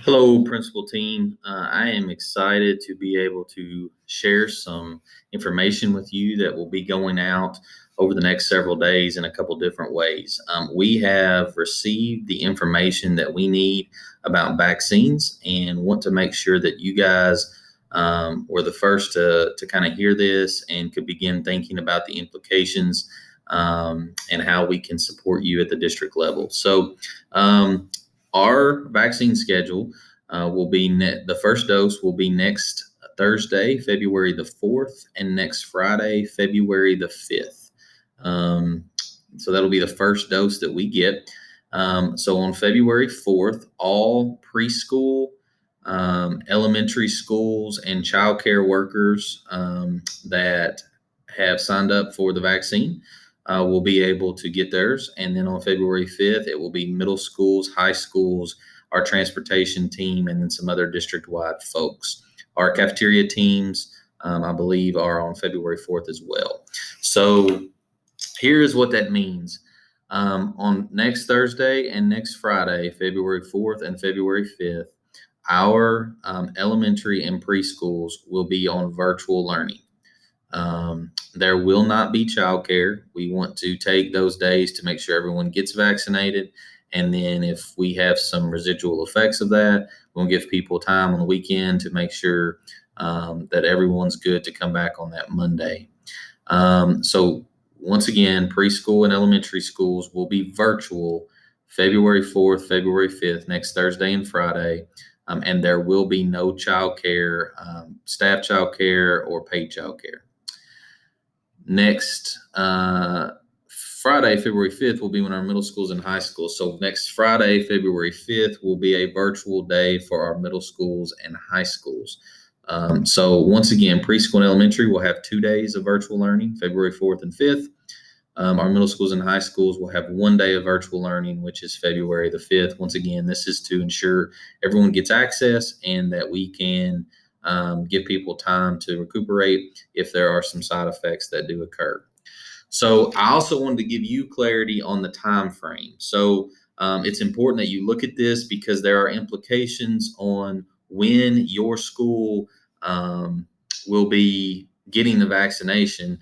Hello, principal team. I am excited to be able to share some information with you that will be going out over the next several days in a couple different ways. We have received the information that we need about vaccines and want to make sure that you guys were the first to kind of hear this and could begin thinking about the implications and how we can support you at the district level. Um, our vaccine schedule will be the first dose will be next Thursday, February the 4th, and next Friday, February the 5th. So that'll be the first dose that we get. So on February 4th, all preschool, elementary schools, and childcare workers that have signed up for the vaccine will be able to get theirs. And then on February 5th, it will be middle schools, high schools, our transportation team, and then some other district-wide folks. Our cafeteria teams, I believe, are on February 4th as well. So here's what that means. On next Thursday and next Friday, February 4th and February 5th, our elementary and preschools will be on virtual learning. There will not be childcare. We want to take those days to make sure everyone gets vaccinated. And then if we have some residual effects of that, we'll give people time on the weekend to make sure that everyone's good to come back on that Monday. So once again, preschool and elementary schools will be virtual February 4th, February 5th, next Thursday and Friday. And there will be no childcare, staff childcare, or paid childcare. Next Friday, February 5th, will be when our middle schools and high schools. So next Friday, February 5th, will be a virtual day for our middle schools and high schools. So once again, preschool and elementary will have 2 days of virtual learning, February 4th and 5th. Our middle schools and high schools will have 1 day of virtual learning, which is February the 5th. Once again, this is to ensure everyone gets access and that we can give people time to recuperate if there are some side effects that do occur. So I also wanted to give you clarity on the time frame. So it's important that you look at this because there are implications on when your school will be getting the vaccination.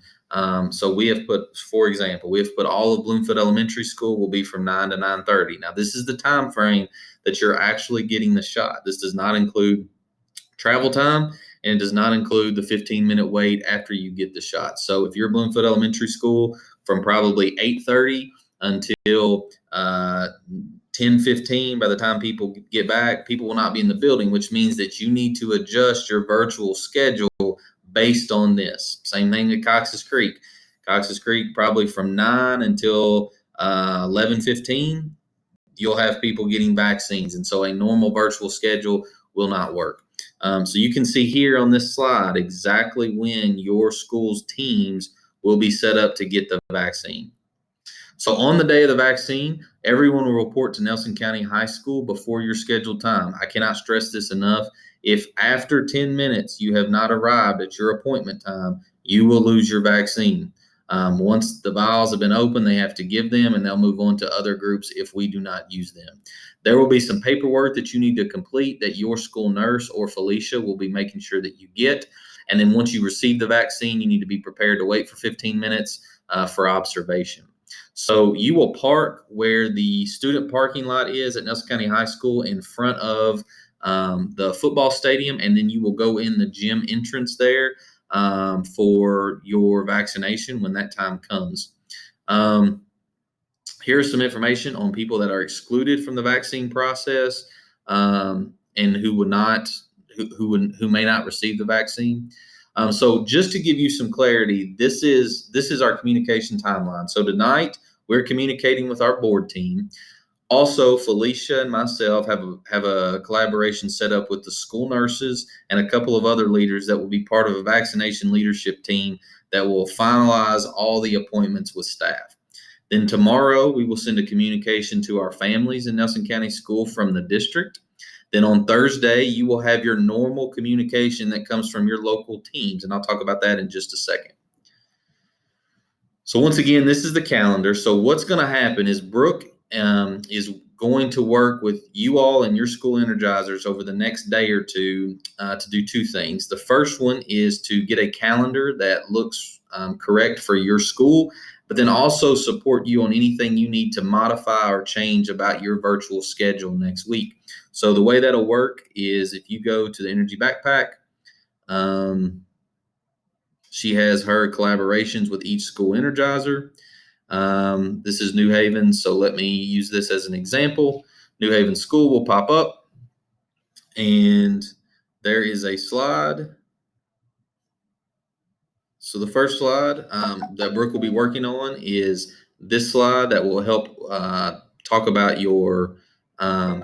So we have put, for example, we have put all of Bloomfield Elementary School will be from 9 to 9:30. Now, this is the time frame that you're actually getting the shot. This does not include travel time, and it does not include the 15-minute wait after you get the shot. So if you're Bloomfield Elementary School, from probably 8:30 until 10:15, by the time people get back, people will not be in the building, which means that you need to adjust your virtual schedule based on this. Same thing at Cox's Creek. Cox's Creek, probably from 9 until 11:15, you'll have people getting vaccines. And so a normal virtual schedule will not work. So you can see here on this slide exactly when your school's teams will be set up to get the vaccine. So on the day of the vaccine, everyone will report to Nelson County High School before your scheduled time. I cannot stress this enough. If after 10 minutes you have not arrived at your appointment time, you will lose your vaccine. Once the vials have been opened, they have to give them, and they'll move on to other groups if we do not use them. There will be some paperwork that you need to complete that your school nurse or Felicia will be making sure that you get. And then once you receive the vaccine, you need to be prepared to wait for 15 minutes for observation. So you will park where the student parking lot is at Nelson County High School in front of the football stadium, and then you will go in the gym entrance there for your vaccination when that time comes. Here's some information on people that are excluded from the vaccine process and who may not receive the vaccine. So just to give you some clarity, this is our communication timeline. So tonight we're communicating with our board team. Also, Felicia and myself have a collaboration set up with the school nurses and a couple of other leaders that will be part of a vaccination leadership team that will finalize all the appointments with staff. Then tomorrow we will send a communication to our families in Nelson County School from the district. Then on Thursday, you will have your normal communication that comes from your local teams, and I'll talk about that in just a second. So once again, this is the calendar. So what's going to happen is Brooke is going to work with you all and your school energizers over the next day or two to do two things. The first one is to get a calendar that looks correct for your school, but then also support you on anything you need to modify or change about your virtual schedule next week. So the way that'll work is if you go to the Energy Backpack, she has her collaborations with each school energizer. This is New Haven, so let me use this as an example. New Haven School will pop up, and there is a slide. So the first slide that Brooke will be working on is this slide that will help talk about your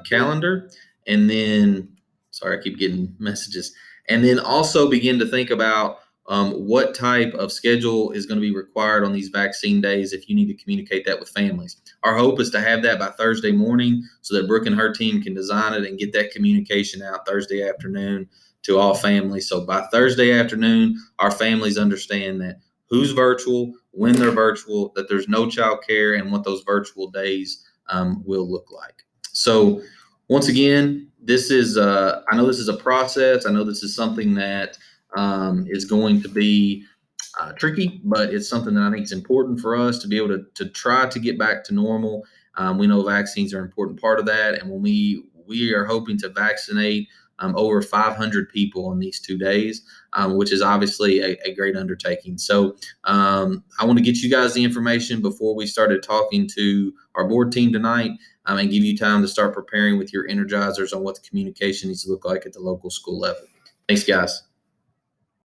calendar. And then, sorry, I keep getting messages. And then also begin to think about what type of schedule is going to be required on these vaccine days if you need to communicate that with families. Our hope is to have that by Thursday morning so that Brooke and her team can design it and get that communication out Thursday afternoon to all families. So by Thursday afternoon, our families understand that who's virtual, when they're virtual, that there's no child care, and what those virtual days will look like. So once again, this is, I know this is a process. I know this is something that is going to be tricky, but it's something that I think is important for us to be able to try to get back to normal. We know vaccines are an important part of that. And when we are hoping to vaccinate over 500 people on these 2 days, which is obviously a great undertaking. So I want to get you guys the information before we started talking to our board team tonight and give you time to start preparing with your energizers on what the communication needs to look like at the local school level. Thanks, guys.